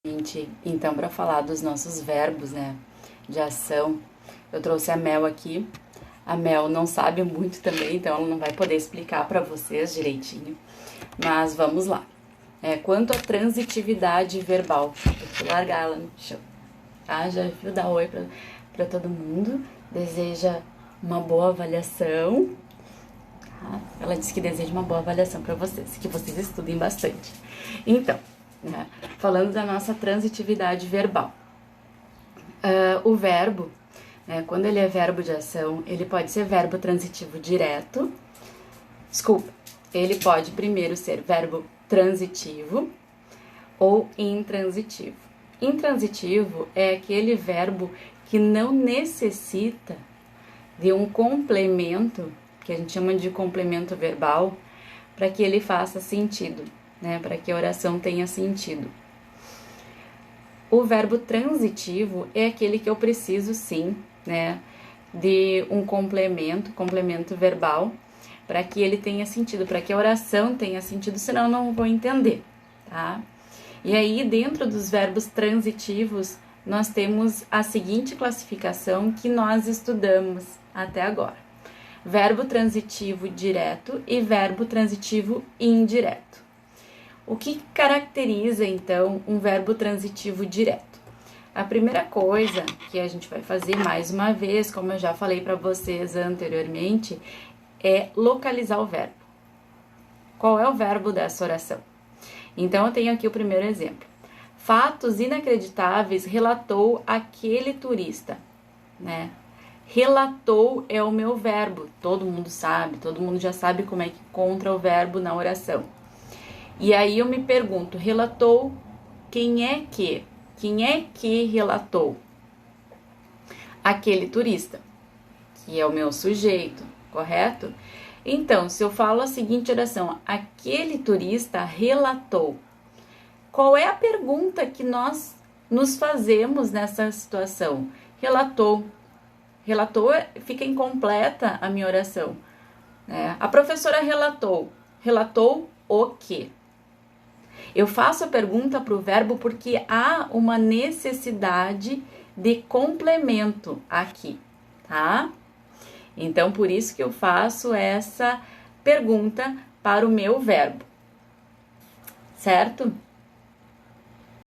Gente, então, para falar dos nossos verbos, né, de ação, eu trouxe a Mel aqui. A Mel não sabe muito também, então ela não vai poder explicar para vocês direitinho. Mas vamos lá. Quanto à transitividade verbal, eu vou largar ela no chão. Tá? Já viu dar oi para todo mundo. Deseja uma boa avaliação. Tá? Ela disse que deseja uma boa avaliação para vocês, que vocês estudem bastante. Então, falando da nossa transitividade verbal. O verbo, quando ele é verbo de ação, ele pode ser verbo transitivo direto. Ele pode primeiro ser verbo transitivo ou intransitivo. Intransitivo é aquele verbo que não necessita de um complemento, que a gente chama de complemento verbal, para que ele faça sentido, para que a oração tenha sentido. O verbo transitivo é aquele que eu preciso, sim, de um complemento verbal, para que ele tenha sentido, para que a oração tenha sentido, senão eu não vou entender, tá? E aí, dentro dos verbos transitivos, nós temos a seguinte classificação que nós estudamos até agora. Verbo transitivo direto e verbo transitivo indireto. O que caracteriza, então, um verbo transitivo direto? A primeira coisa que a gente vai fazer, mais uma vez, como eu já falei para vocês anteriormente, é localizar o verbo. Qual é o verbo dessa oração? Então, eu tenho aqui o primeiro exemplo. Fatos inacreditáveis relatou aquele turista, Relatou é o meu verbo. Todo mundo sabe, todo mundo já sabe como é que encontra o verbo na oração. E aí eu me pergunto, relatou quem é que? Quem é que relatou? Aquele turista, que é o meu sujeito, correto? Então, se eu falo a seguinte oração, aquele turista relatou, qual é a pergunta que nós nos fazemos nessa situação? Relatou. Relatou, fica incompleta a minha oração. A professora relatou. Relatou o quê? Eu faço a pergunta para o verbo porque há uma necessidade de complemento aqui, tá? Então, por isso que eu faço essa pergunta para o meu verbo, certo?